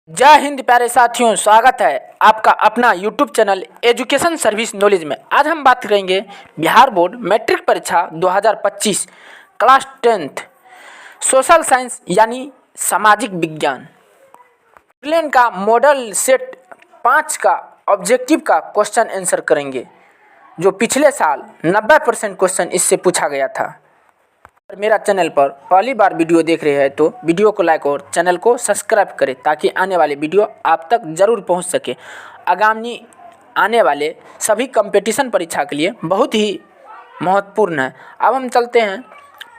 जय हिंद प्यारे साथियों, स्वागत है आपका अपना YouTube channel education service knowledge में। आज हम बात करेंगे बिहार बोर्ड मैट्रिक परीक्षा 2025 क्लास 10th सोशल साइंस यानी सामाजिक विज्ञान प्लेन का मॉडल सेट 5 का ऑब्जेक्टिव का क्वेश्चन आंसर करेंगे, जो पिछले साल 90% क्वेश्चन इससे पूछा गया था। मेरा चैनल पर पहली बार वीडियो देख रहे हैं तो वीडियो को लाइक और चैनल को सब्सक्राइब करें ताकि आने वाले वीडियो आप तक ज़रूर पहुंच सके। आगामी आने वाले सभी कंपटीशन परीक्षा के लिए बहुत ही महत्वपूर्ण है। अब हम चलते हैं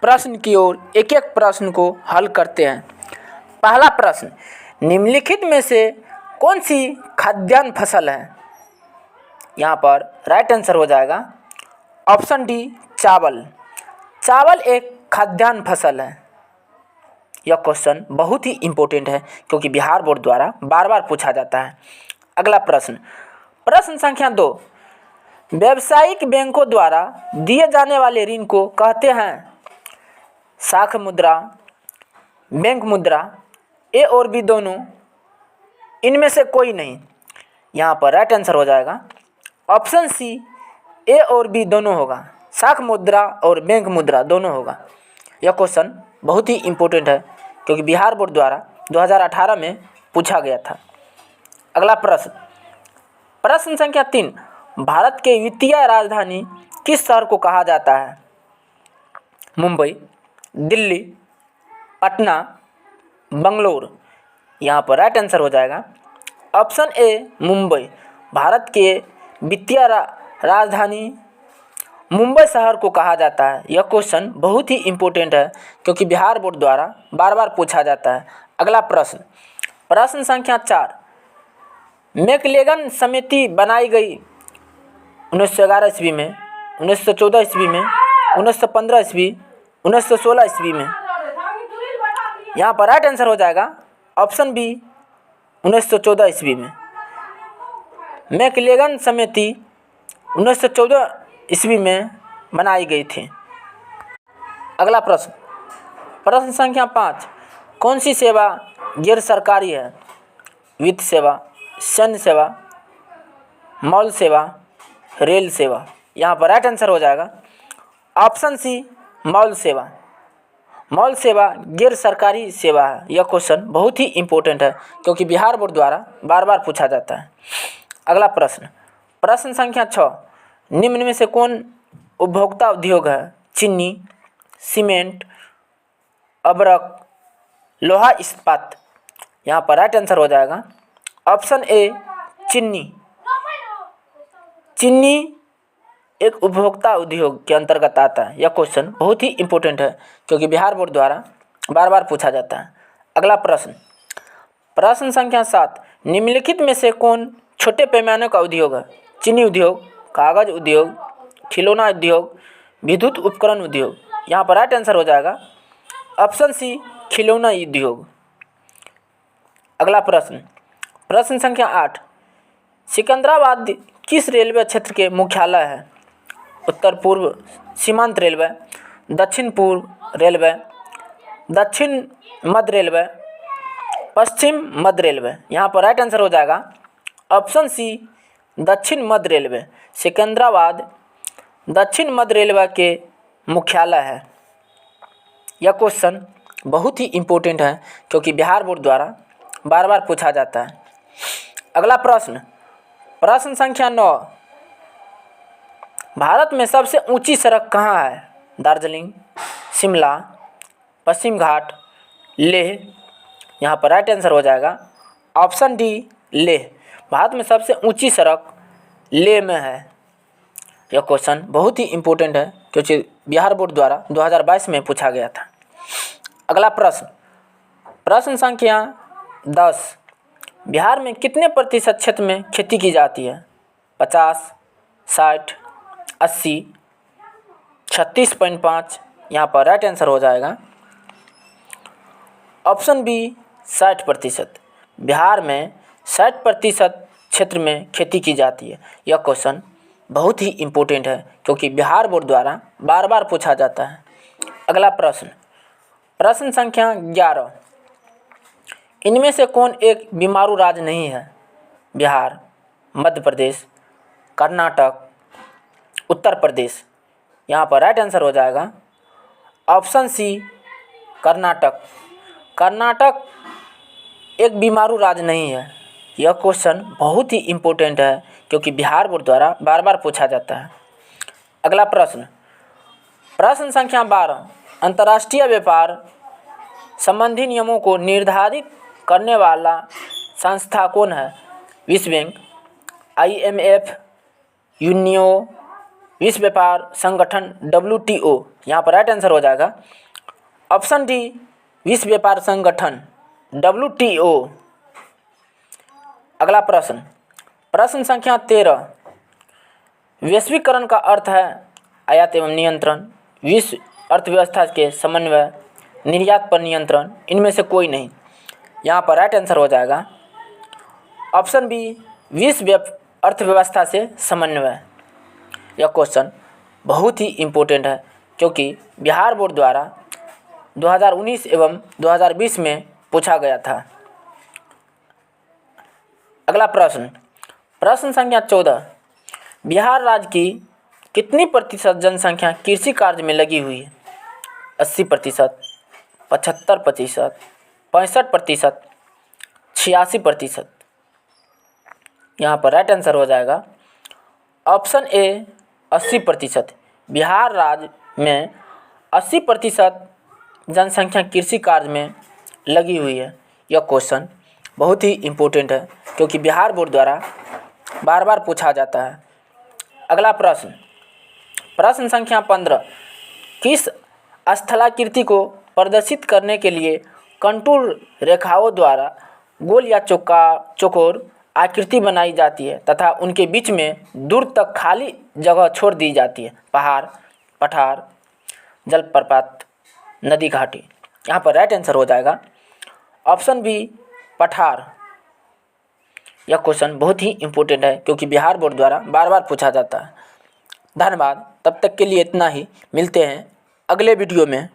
प्रश्न की ओर, एक एक प्रश्न को हल करते हैं। पहला प्रश्न, निम्नलिखित में से कौन सी खाद्यान्न फसल है? यहाँ पर राइट आंसर हो जाएगा ऑप्शन डी, चावल। चावल एक खाद्यान्न फसल है। यह क्वेश्चन बहुत ही इम्पोर्टेंट है क्योंकि बिहार बोर्ड द्वारा बार बार पूछा जाता है। अगला प्रश्न, प्रश्न संख्या 2, व्यावसायिक बैंकों द्वारा दिए जाने वाले ऋण को कहते हैं साख मुद्रा, बैंक मुद्रा, ए और बी दोनों, इनमें से कोई नहीं। यहाँ पर राइट आंसर हो जाएगा ऑप्शन सी, ए और बी दोनों होगा। साख मुद्रा और बैंक मुद्रा दोनों होगा। यह क्वेश्चन बहुत ही इम्पोर्टेंट है क्योंकि बिहार बोर्ड द्वारा 2018 में पूछा गया था। अगला प्रश्न, प्रश्न संख्या 3, भारत के वित्तीय राजधानी किस शहर को कहा जाता है? मुंबई, दिल्ली, पटना, बंगलोर। यहाँ पर राइट आंसर हो जाएगा ऑप्शन ए, मुंबई। भारत के वित्तीय राजधानी मुंबई शहर को कहा जाता है। यह क्वेश्चन बहुत ही इम्पोर्टेंट है क्योंकि बिहार बोर्ड द्वारा बार बार पूछा जाता है। अगला प्रश्न, प्रश्न संख्या 4, मैकलेगन समिति बनाई गई 1911 ईस्वी में, 1914 ईस्वी में, 1915 ईस्वी, 1916 ईस्वी में। यहाँ पर राइट आंसर हो जाएगा ऑप्शन बी, 1914 ईस्वी में। मैकलेगन समिति 1914 ईस्वी में बनाई गई थी। अगला प्रश्न, प्रश्न संख्या 5, कौन सी सेवा गैर सरकारी है? वित्त सेवा, सैन्य सेवा, मॉल सेवा, रेल सेवा। यहाँ पर राइट आंसर हो जाएगा ऑप्शन सी, मॉल सेवा। मॉल सेवा गैर सरकारी सेवा है। यह क्वेश्चन बहुत ही इम्पोर्टेंट है क्योंकि बिहार बोर्ड द्वारा बार बार पूछा जाता है। अगला प्रश्न, प्रश्न संख्या 6, निम्न में से कौन उपभोक्ता उद्योग है? चीनी, सीमेंट, अबरक, लोहा इस्पात। यहाँ पर राइट आंसर हो जाएगा ऑप्शन ए, चीनी। चीनी एक उपभोक्ता उद्योग के अंतर्गत आता है। यह क्वेश्चन बहुत ही इम्पोर्टेंट है क्योंकि बिहार बोर्ड द्वारा बार बार पूछा जाता है। अगला प्रश्न, प्रश्न संख्या 7, निम्नलिखित में से कौन छोटे पैमाने का उद्योग है? चीनी उद्योग, कागज उद्योग, खिलौना उद्योग, विद्युत उपकरण उद्योग। यहाँ पर राइट आंसर हो जाएगा ऑप्शन सी, खिलौना उद्योग। अगला प्रश्न, प्रश्न संख्या 8, सिकंदराबाद किस रेलवे क्षेत्र के मुख्यालय है? उत्तर पूर्व सीमांत रेलवे, दक्षिण पूर्व रेलवे, दक्षिण मध्य रेलवे, पश्चिम मध्य रेलवे। यहाँ पर राइट आंसर हो जाएगा ऑप्शन सी, दक्षिण मध्य रेलवे। सिकंदराबाद दक्षिण मध्य रेलवे के मुख्यालय है। यह क्वेश्चन बहुत ही इम्पोर्टेंट है क्योंकि बिहार बोर्ड द्वारा बार बार पूछा जाता है। अगला प्रश्न, प्रश्न संख्या 9, भारत में सबसे ऊंची सड़क कहाँ है? दार्जिलिंग, शिमला, पश्चिम घाट, लेह। यहाँ पर राइट आंसर हो जाएगा ऑप्शन डी, लेह। भारत में सबसे ऊंची सड़क लेह में है। यह क्वेश्चन बहुत ही इम्पोर्टेंट है क्योंकि बिहार बोर्ड द्वारा 2022 में पूछा गया था। अगला प्रश्न, प्रश्न संख्या 10, बिहार में कितने प्रतिशत क्षेत्र में खेती की जाती है? 50, 60, 80, 36.5। यहाँ पर राइट आंसर हो जाएगा ऑप्शन बी, 60%। बिहार में 60% क्षेत्र में खेती की जाती है। यह क्वेश्चन बहुत ही इम्पोर्टेंट है क्योंकि बिहार बोर्ड द्वारा बार बार पूछा जाता है। अगला प्रश्न, प्रश्न संख्या 11, इनमें से कौन एक बीमारू राज्य नहीं है? बिहार, मध्य प्रदेश, कर्नाटक, उत्तर प्रदेश। यहाँ पर राइट आंसर हो जाएगा ऑप्शन सी कर्नाटक। कर्नाटक एक बीमारू राज्य नहीं है। यह क्वेश्चन बहुत ही इम्पोर्टेंट है क्योंकि बिहार बोर्ड द्वारा बार बार पूछा जाता है। अगला प्रश्न, प्रश्न संख्या 12, अंतर्राष्ट्रीय व्यापार संबंधी नियमों को निर्धारित करने वाला संस्था कौन है? विश्व बैंक, IMF, यूनियो, विश्व व्यापार संगठन WTO। यहाँ पर राइट आंसर हो जाएगा ऑप्शन डी विश्व व्यापार संगठन WTO। अगला प्रश्न, प्रश्न संख्या 13, वैश्वीकरण का अर्थ है आयात एवं नियंत्रण, विश्व अर्थव्यवस्था के समन्वय, निर्यात पर नियंत्रण, इनमें से कोई नहीं। यहाँ पर राइट आंसर हो जाएगा ऑप्शन बी विश्व अर्थव्यवस्था से समन्वय। यह क्वेश्चन बहुत ही इम्पोर्टेंट है क्योंकि बिहार बोर्ड द्वारा 2019 एवं 2020 में पूछा गया था। अगला प्रश्न, प्रश्न संख्या 14, बिहार राज्य की कितनी प्रतिशत जनसंख्या कृषि कार्य में लगी हुई है? 80%, 75%, 65%, 86%। यहाँ पर राइट आंसर हो जाएगा ऑप्शन ए 80%। बिहार राज्य में 80% जनसंख्या कृषि कार्य में लगी हुई है। यह क्वेश्चन बहुत ही इम्पोर्टेंट है क्योंकि बिहार बोर्ड द्वारा बार बार पूछा जाता है। अगला प्रश्न, प्रश्न संख्या 15, किस स्थलाकृति को प्रदर्शित करने के लिए कंटूर रेखाओं द्वारा गोल या चौकोर आकृति बनाई जाती है तथा उनके बीच में दूर तक खाली जगह छोड़ दी जाती है? पहाड़, पठार, जलप्रपात, नदी, घाटी। यहाँ पर राइट आंसर हो जाएगा ऑप्शन बी पठार। यह क्वेश्चन बहुत ही इम्पोर्टेंट है क्योंकि बिहार बोर्ड द्वारा बार बार पूछा जाता है। धन्यवाद, तब तक के लिए इतना ही। मिलते हैं अगले वीडियो में।